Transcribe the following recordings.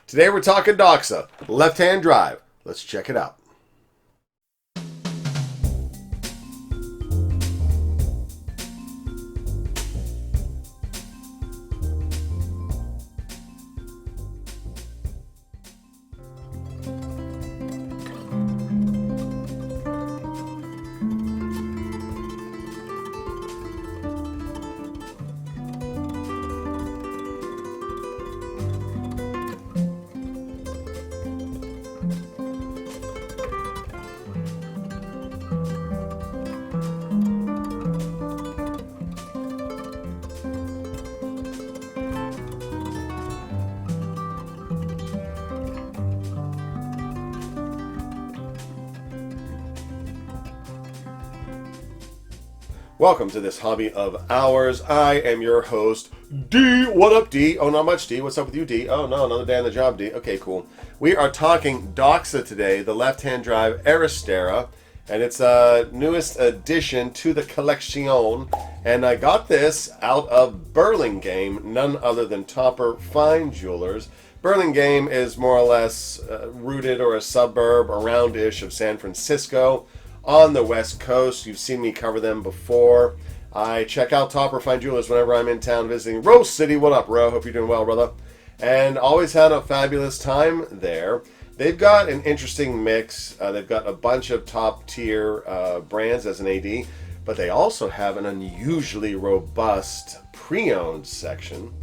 Today we're talking DOXA, left-hand drive. Let's check it out. Welcome to this hobby of ours. I am your host, D. What up, D? Oh, not much, D. What's up with you, D? Oh, no, another day on the job, D. Okay, cool. We are talking DOXA today, the left-hand drive Aristera, and it's a newest addition to the collection. And I got this out of Burlingame, none other than Topper Fine Jewelers. Burlingame is more or less rooted or a suburb around-ish of San Francisco. On the West Coast. You've seen me cover them before. I check out Topper Fine Jewelers whenever I'm in town visiting Rose City. What up, Ro? Hope you're doing well, brother. And always had a fabulous time there. They've got an interesting mix. They've got a bunch of top-tier brands as an AD, but they also have an unusually robust pre-owned section.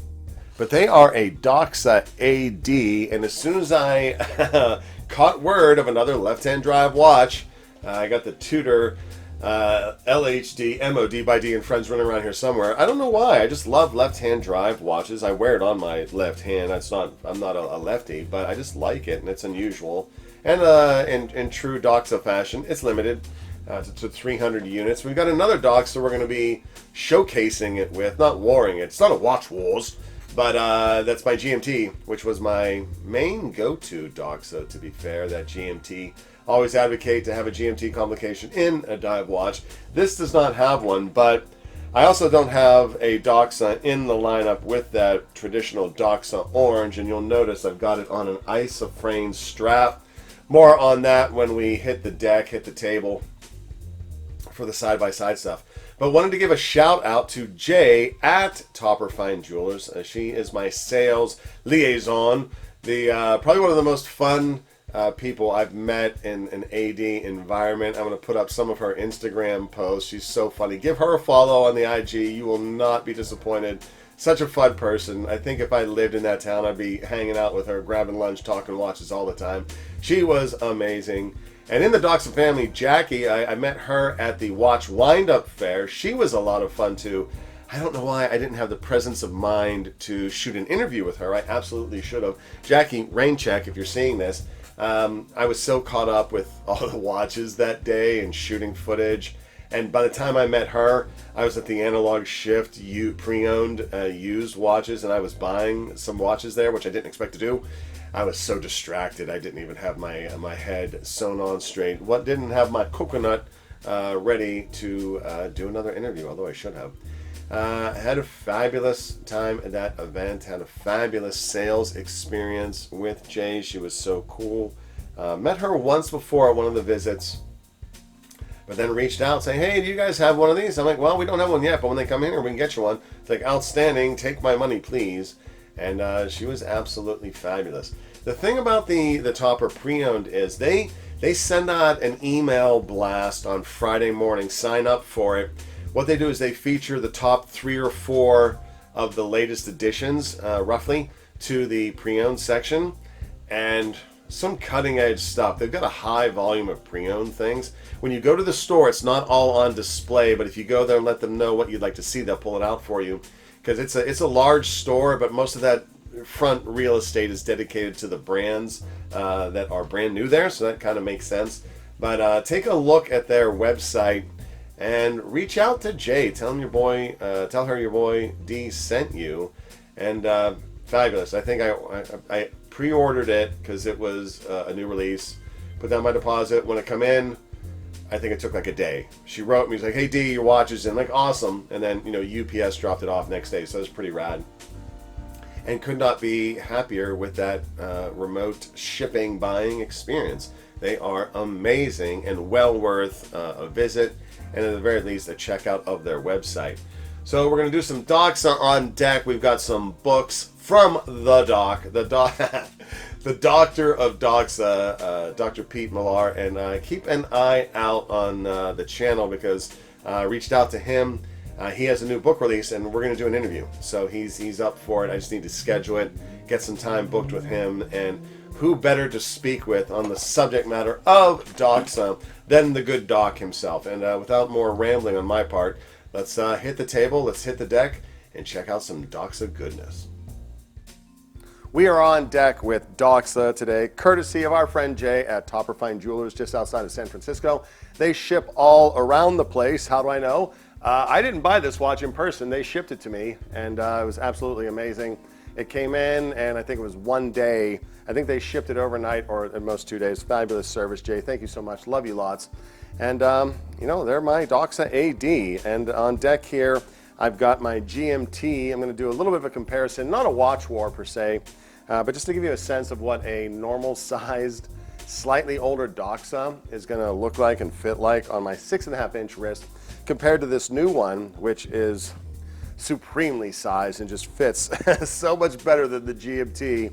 But they are a DOXA AD, and as soon as I caught word of another left-hand drive watch, I got the Tudor LHD MOD by D and friends running around here somewhere. I don't know why. I just love left-hand drive watches. I wear it on my left hand. I'm not a lefty, but I just like it, and it's unusual. And in true DOXA fashion, it's limited to 300 units. We've got another DOXA we're going to be showcasing it with, not warring it. It's not a watch wars, but that's my GMT, which was my main go-to DOXA, to be fair, that GMT. Always advocate to have a GMT complication in a dive watch. This does not have one, but I also don't have a DOXA in the lineup with that traditional DOXA orange, and you'll notice I've got it on an isofrane strap. More on that when we hit the deck, hit the table for the side-by-side stuff. But wanted to give a shout out to Jay at Topper Fine Jewelers. She is my sales liaison. Probably one of the most fun people I've met in an AD environment. I'm going to put up some of her Instagram posts. She's so funny. Give her a follow on the IG. You will not be disappointed. Such a fun person. I think if I lived in that town, I'd be hanging out with her, grabbing lunch, talking watches all the time. She was amazing. And in the DOXA family, Jackie, I met her at the Watch Wind-Up Fair. She was a lot of fun too. I don't know why I didn't have the presence of mind to shoot an interview with her. I absolutely should have. Jackie, rain check if you're seeing this. I was so caught up with all the watches that day and shooting footage, and by the time I met her, I was at the Analog Shift pre-owned used watches, and I was buying some watches there, which I didn't expect to do. I was so distracted, I didn't even have my head sewn on straight. Didn't have my coconut ready to do another interview, although I should have. Had a fabulous time at that event. Had a fabulous sales experience with Jay. She was so cool. Met her once before at one of the visits, but then reached out saying, hey, do you guys have one of these? I'm like, well, we don't have one yet, but when they come in here, we can get you one. It's like, outstanding. Take my money, please. And she was absolutely fabulous. The thing about the Topper pre-owned is they send out an email blast on Friday morning. Sign up for it. What they do is they feature the top 3 or 4 of the latest additions, roughly, to the pre-owned section, and some cutting-edge stuff. They've got a high volume of pre-owned things. When you go to the store, it's not all on display, but if you go there and let them know what you'd like to see, they'll pull it out for you. Because it's a large store, but most of that front real estate is dedicated to the brands that are brand new there, so that kind of makes sense. But take a look at their website. And reach out to Jay. Tell her your boy D sent you. And fabulous. I think I pre-ordered it because it was a new release. Put down my deposit. When it come in, I think it took like a day. She wrote me, she's like, hey D, your watch is in. Like, awesome. And then, UPS dropped it off next day. So it was pretty rad. and could not be happier with that remote shipping buying experience. They are amazing and well worth a visit, and at the very least a checkout of their website. So we're going to do some DOXA on deck. We've got some books from the the doctor of DOXA, Dr. Pete Millar, and keep an eye out on the channel because I reached out to him. He has a new book release, and we're going to do an interview. So he's up for it. I just need to schedule it, get some time booked with him, and who better to speak with on the subject matter of DOXA than the good doc himself. And without more rambling on my part, let's hit the table, let's hit the deck, and check out some DOXA goodness. We are on deck with DOXA today, courtesy of our friend Jay at Topper Fine Jewelers just outside of San Francisco. They ship all around the place. How do I know? I didn't buy this watch in person. They shipped it to me, and it was absolutely amazing. It came in, and I think it was one day. I think they shipped it overnight or at most 2 days. Fabulous service, Jay. Thank you so much. Love you lots. And, they're my DOXA AD. And on deck here, I've got my GMT. I'm going to do a little bit of a comparison, not a watch war per se, but just to give you a sense of what a normal-sized, slightly older DOXA is going to look like and fit like on my 6.5-inch wrist compared to this new one, which is supremely sized and just fits so much better than the GMT.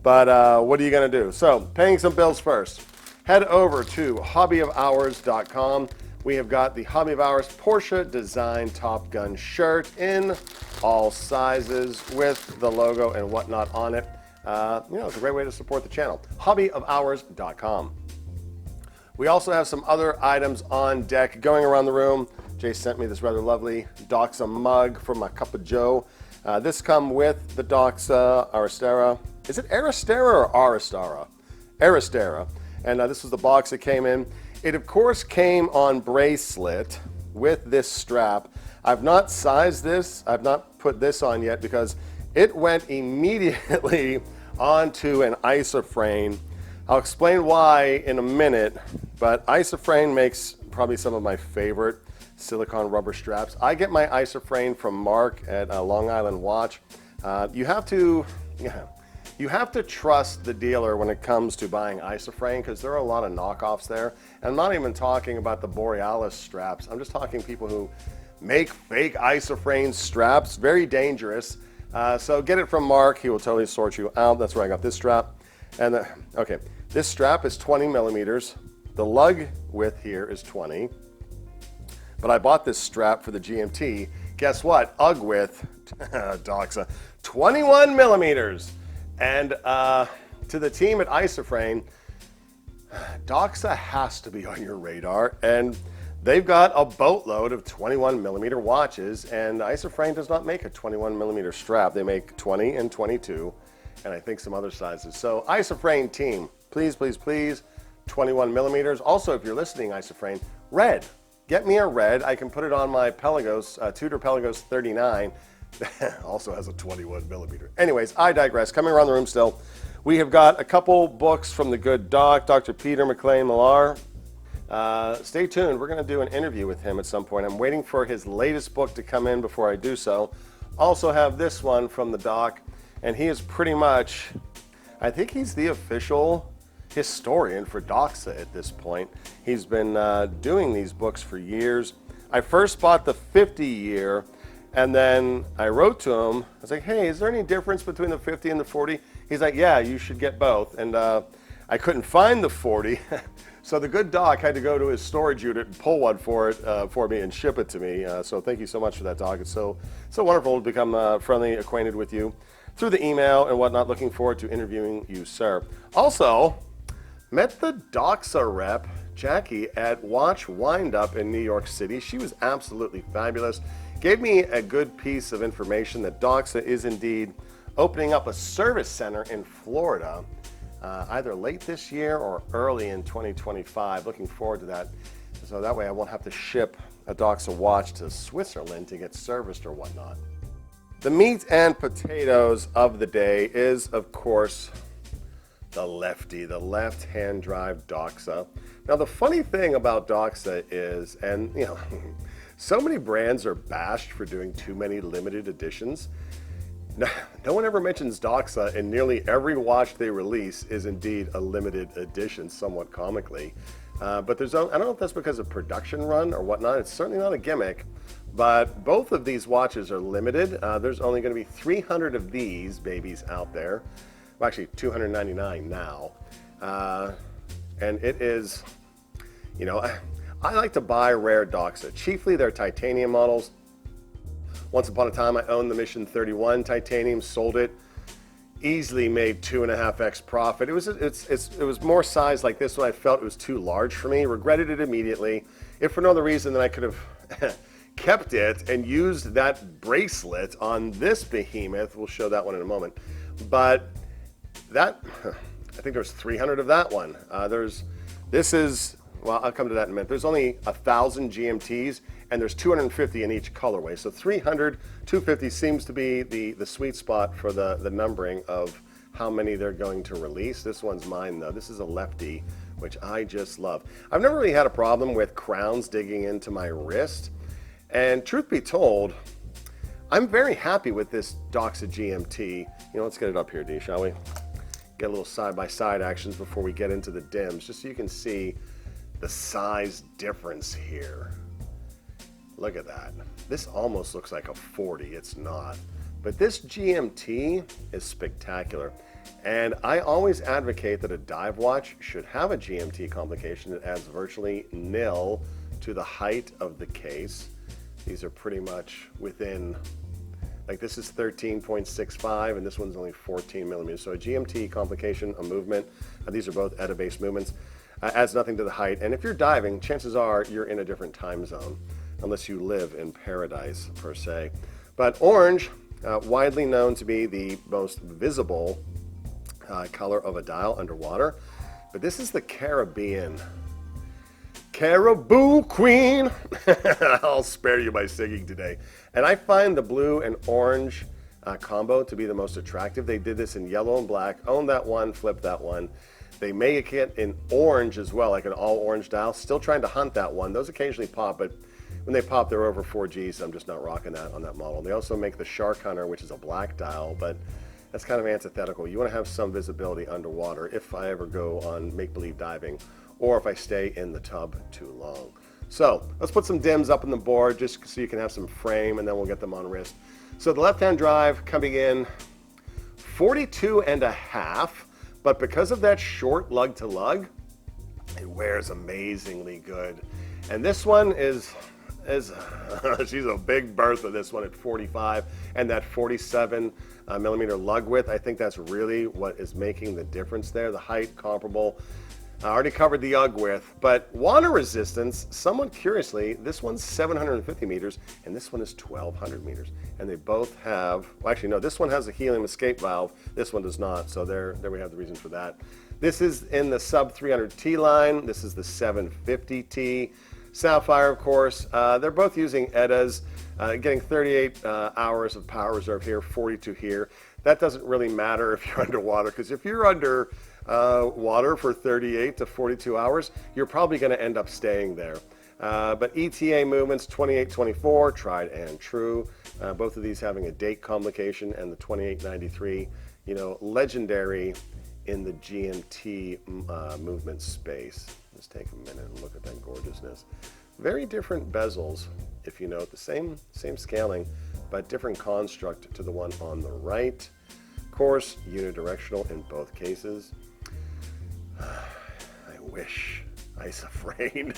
But what are you going to do? So, paying some bills first. Head over to hobbyofhours.com. We have got the Hobby of Hours Porsche Design Top Gun shirt in all sizes with the logo and whatnot on it. It's a great way to support the channel. hobbyofhours.com. We also have some other items on deck going around the room. Jay sent me this rather lovely DOXA mug for my cup of joe. This come with the DOXA Aristera. Is it Aristera or Aristera? Aristera. And this was the box it came in. It, of course, came on bracelet with this strap. I've not sized this. I've not put this on yet because it went immediately onto an isoframe. I'll explain why in a minute, but isoframe makes probably some of my favorite silicone rubber straps. I get my isoframe from Mark at Long Island Watch. You have to trust the dealer when it comes to buying isoframe because there are a lot of knockoffs there. And I'm not even talking about the Borealis straps. I'm just talking people who make fake isoframe straps. Very dangerous. So get it from Mark. He will totally sort you out. That's where I got this strap. And okay, this strap is 20 millimeters. The lug width here is 20. But I bought this strap for the GMT. Guess what? UGG width, DOXA, 21 millimeters. And to the team at Isoframe, DOXA has to be on your radar. And they've got a boatload of 21 millimeter watches. And Isoframe does not make a 21 millimeter strap. They make 20 and 22, and I think some other sizes. So Isoframe team, please, please, please, 21 millimeters. Also, if you're listening, Isoframe, red. Get me a red. I can put it on my Pelagos, Tudor Pelagos 39. Also has a 21 millimeter. Anyways, I digress. Coming around the room still, we have got a couple books from the good doc, Dr. Peter McLean Millar. Stay tuned. We're going to do an interview with him at some point. I'm waiting for his latest book to come in before I do so. Also have this one from the doc, and he is pretty much, I think he's the official historian for DOXA at this point. He's been doing these books for years. I first bought the 50 year, and then I wrote to him. I was like, hey, is there any difference between the 50 and the 40? He's like, yeah, you should get both. And I couldn't find the 40, so the good doc had to go to his storage unit and pull one for me and ship it to me. So thank you so much for that, doc. It's so wonderful to become friendly acquainted with you through the email and whatnot. Looking forward to interviewing you, sir. Also, met the DOXA rep, Jackie, at Watch Windup in New York City. She was absolutely fabulous. Gave me a good piece of information that DOXA is indeed opening up a service center in Florida, either late this year or early in 2025. Looking forward to that. So that way I won't have to ship a DOXA watch to Switzerland to get serviced or whatnot. The meat and potatoes of the day is, of course, the lefty, the left-hand drive DOXA. Now, the funny thing about DOXA is, and so many brands are bashed for doing too many limited editions. No one ever mentions DOXA, and nearly every watch they release is indeed a limited edition, somewhat comically. But I don't know if that's because of production run or whatnot. It's certainly not a gimmick. But both of these watches are limited. There's only going to be 300 of these babies out there. Well, actually, 299 now. And it is, you know, I like to buy rare DOXA. Chiefly their titanium models. Once upon a time, I owned the Mission 31 titanium, sold it, easily made 2.5x profit. It was more size like this one. I felt it was too large for me. Regretted it immediately. If for no other reason than I could have kept it and used that bracelet on this behemoth. We'll show that one in a moment. But that, I think there's 300 of that one. Well, I'll come to that in a minute. There's only 1,000 GMTs, and there's 250 in each colorway. So 300, 250 seems to be the sweet spot for the numbering of how many they're going to release. This one's mine, though. This is a lefty, which I just love. I've never really had a problem with crowns digging into my wrist. And truth be told, I'm very happy with this DOXA GMT. You know, let's get it up here, D, shall we? Get a little side-by-side actions before we get into the dims, just so you can see the size difference here. Look at that. This almost looks like a 40. It's not. But this GMT is spectacular. And I always advocate that a dive watch should have a GMT complication that adds virtually nil to the height of the case. These are pretty much within, like this is 13.65 and this one's only 14 millimeters. So a GMT complication, a movement, these are both ETA-based movements, adds nothing to the height. And if you're diving, chances are you're in a different time zone, unless you live in paradise per se. But orange, widely known to be the most visible color of a dial underwater. But this is the Caribbean. Caribou Queen. I'll spare you my singing today. And I find the blue and orange combo to be the most attractive. They did this in yellow and black. Own that one, flip that one. They make it in orange as well, like an all orange dial. Still trying to hunt that one. Those occasionally pop, but when they pop, they're over 4G, so I'm just not rocking that on that model. They also make the Shark Hunter, which is a black dial, but that's kind of antithetical. You want to have some visibility underwater if I ever go on make-believe diving, or if I stay in the tub too long. So let's put some dims up on the board just so you can have some frame, and then we'll get them on wrist. So the left-hand drive coming in 42.5, but because of that short lug to lug, it wears amazingly good. And this one is she's a big Bertha, this one at 45, and that 47 millimeter lug width. I think that's really what is making the difference there. The height comparable. I already covered the UGG width, but water resistance, somewhat curiously, this one's 750 meters and this one is 1,200 meters. And they both have, well, actually no, this one has a helium escape valve, this one does not, so there we have the reason for that. This is in the sub 300T line, this is the 750T. Sapphire, of course, they're both using ETAs, getting 38 hours of power reserve here, 42 here. That doesn't really matter if you're underwater, because if you're under water for 38 to 42 hours, you're probably going to end up staying there. But ETA movements, 28-24, tried and true. Both of these having a date complication, and the 2893, you know, legendary in the GMT movement space. Let's take a minute and look at that gorgeousness. Very different bezels, if you note, the same scaling, but different construct to the one on the right. Of course, unidirectional in both cases. I wish Isofrane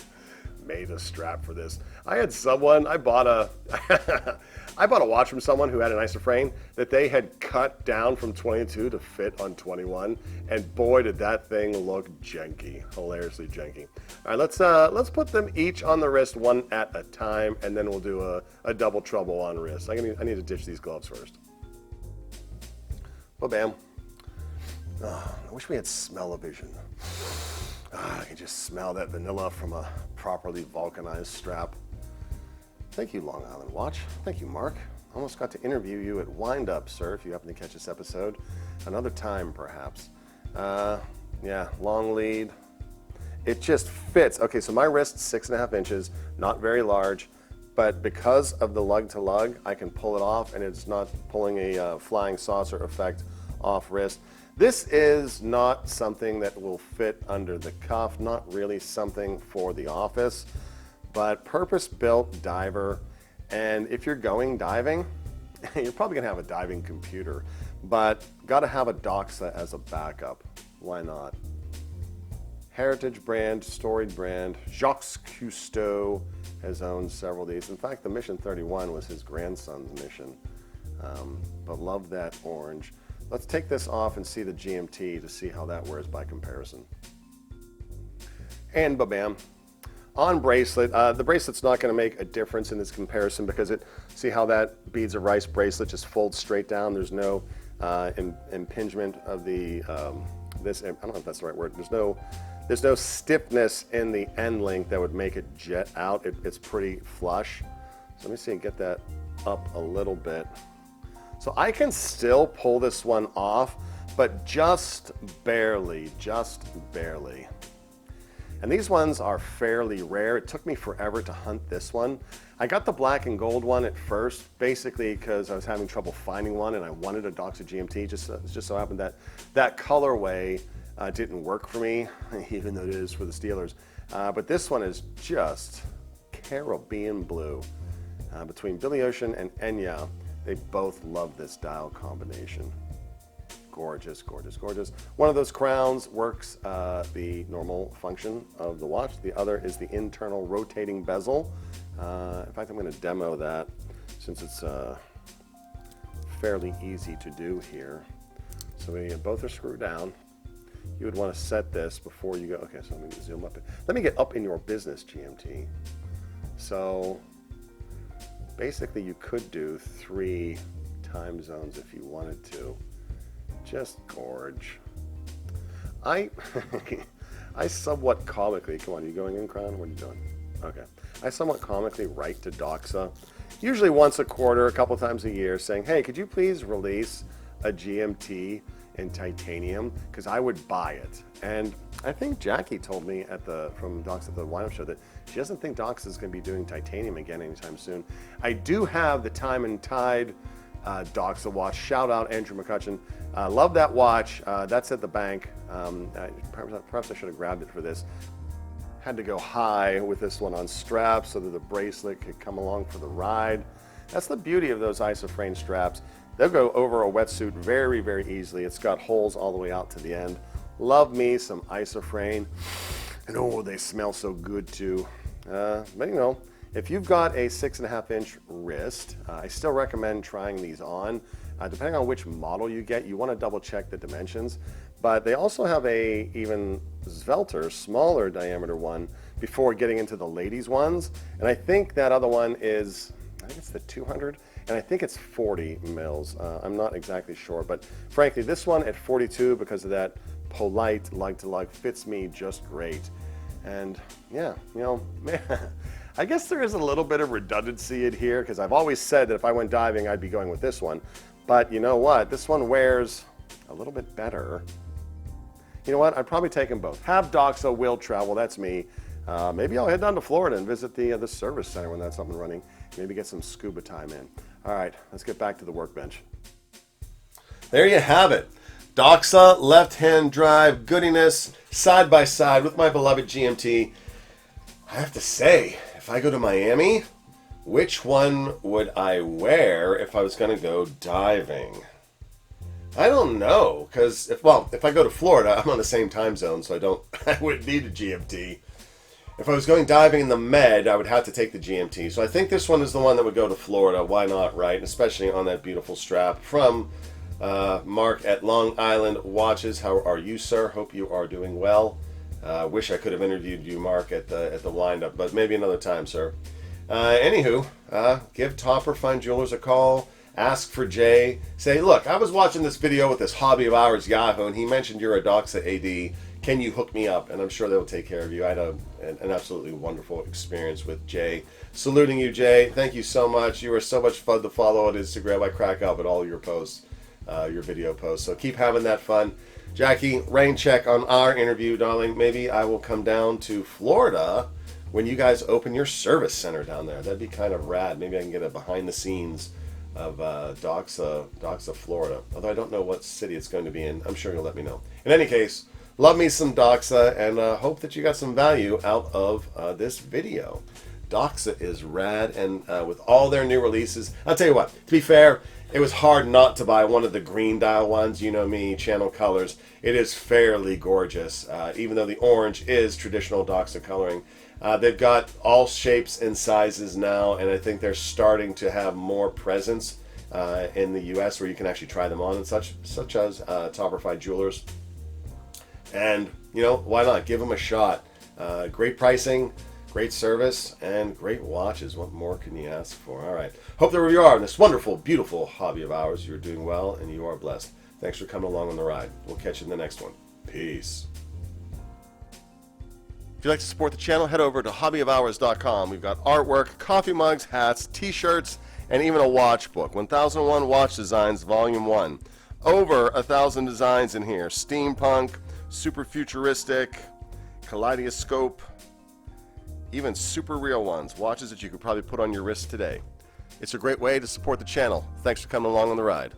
made a strap for this. I had someone, I bought a watch from someone who had an Isofrane that they had cut down from 22 to fit on 21, and boy did that thing look janky, hilariously janky. All right, let's put them each on the wrist one at a time, and then we'll do a double trouble on wrist. I need to ditch these gloves first. Well, bam. Oh, I wish we had smell-o-vision. I can just smell that vanilla from a properly vulcanized strap. Thank you, Long Island Watch. Thank you, Mark. Almost got to interview you at Wind Up, sir, if you happen to catch this episode. Another time, perhaps. Yeah, long lead. It just fits. Okay, so my wrist's 6.5 inches, not very large, but because of the lug-to-lug, I can pull it off, and it's not pulling a flying saucer effect off wrist. This is not something that will fit under the cuff, not really something for the office, but purpose-built diver. And if you're going diving, you're probably gonna have a diving computer, but gotta have a DOXA as a backup. Why not? Heritage brand, storied brand. Jacques Cousteau has owned several of these. In fact, the Mission 31 was his grandson's mission, but love that orange. Let's take this off and see the GMT to see how that wears by comparison. And ba-bam. On bracelet, the bracelet's not going to make a difference in this comparison because see how that beads of rice bracelet just folds straight down. There's no impingement of the, I don't know if that's the right word. There's no stiffness in the end link that would make it jet out. It's pretty flush. So let me see and get that up a little bit. So I can still pull this one off, but just barely, And these ones are fairly rare. It took me forever to hunt this one. I got the black and gold one at first, basically because I was having trouble finding one and I wanted a DOXA GMT. Just so happened that that colorway didn't work for me, even though it is for the Steelers. But this one is just Caribbean blue. Between Billy Ocean and Enya, they both love this dial combination. Gorgeous, gorgeous, gorgeous. One of those crowns works the normal function of the watch. The other is the internal rotating bezel. In fact, I'm going to demo that since it's fairly easy to do here. So both are screwed down. You would want to set this before you go. Okay, so let me zoom up. Let me get up in your business, GMT. So basically, you could do 3 time zones if you wanted to. Just gorge. I somewhat comically, come on, you going in, Crown? What are you doing? Okay. I somewhat comically write to DOXA, usually once a quarter, a couple times a year, saying, hey, could you please release a GMT in titanium? Because I would buy it. And I think Jackie told me from DOXA at the Lineup Show that she doesn't think DOXA is going to be doing titanium again anytime soon. I do have the Time and Tide DOXA watch. Shout out Andrew McCutcheon. Love that watch. That's at the bank. Perhaps I should have grabbed it for this. Had to go high with this one on straps so that the bracelet could come along for the ride. That's the beauty of those isofrane straps. They'll go over a wetsuit very, very easily. It's got holes all the way out to the end. Love me some isofrane. And oh, they smell so good too. But you know, if you've got a 6.5-inch wrist, I still recommend trying these on. Depending on which model you get, you want to double check the dimensions. But they also have a even svelter, smaller diameter one before getting into the ladies' ones. And I think that other one is, I think it's the 200, and I think it's 40 mils. I'm not exactly sure, but frankly, this one at 42, because of that polite lug-to-lug, fits me just great. And yeah, you know, man, I guess there is a little bit of redundancy in here, because I've always said that if I went diving, I'd be going with this one. But you know what? This one wears a little bit better. You know what? I'd probably take them both. Have DOXA, will travel, that's me. Maybe I'll head down to Florida and visit the service center when that's up and running. Maybe get some scuba time in. All right, let's get back to the workbench. There you have it. DOXA left-hand drive goodiness side by side with my beloved GMT. I have to say, if I go to Miami, which one would I wear if I was going to go diving? I don't know, because if I go to Florida, I'm on the same time zone, so I wouldn't need a GMT. If I was going diving in the Med, I would have to take the GMT. So I think this one is the one that would go to Florida. Why not, right? Especially on that beautiful strap from Mark at Long Island Watches. How are you, sir? Hope you are doing well. Wish I could have interviewed you, Mark, at the lineup, but maybe another time, sir. Anywho, give Topper Fine Jewelers a call. Ask for Jay. Say, look, I was watching this video with this Hobby of Ours Yahoo, and he mentioned you're a DOXA AD. Can you hook me up? And I'm sure they'll take care of you. I had an absolutely wonderful experience with Jay. Saluting you, Jay. Thank you so much. You are so much fun to follow on Instagram. I crack up at all your posts, your video posts. So keep having that fun. Jackie, rain check on our interview, darling. Maybe I will come down to Florida when you guys open your service center down there. That'd be kind of rad. Maybe I can get a behind the scenes of DOXA, Florida. Although I don't know what city it's going to be in. I'm sure you'll let me know. In any case, love me some DOXA, and hope that you got some value out of this video. DOXA is rad, and with all their new releases, I'll tell you what, to be fair, it was hard not to buy one of the green dial ones. You know me, channel colors. It is fairly gorgeous, even though the orange is traditional DOXA coloring. They've got all shapes and sizes now, and I think they're starting to have more presence in the U.S. where you can actually try them on, and such as Topperfied Jewelers. And, you know, why not? Give them a shot. Great pricing, great service, and great watches. What more can you ask for? All right. Hope that wherever you are in this wonderful, beautiful hobby of ours, you're doing well and you are blessed. Thanks for coming along on the ride. We'll catch you in the next one. Peace. If you'd like to support the channel, head over to hobbyofhours.com. We've got artwork, coffee mugs, hats, t-shirts, and even a watch book. 1001 Watch Designs, Volume 1. Over 1,000 designs in here. Steampunk, super futuristic, kaleidoscope, even super real ones. Watches that you could probably put on your wrist today. It's a great way to support the channel. Thanks for coming along on the ride.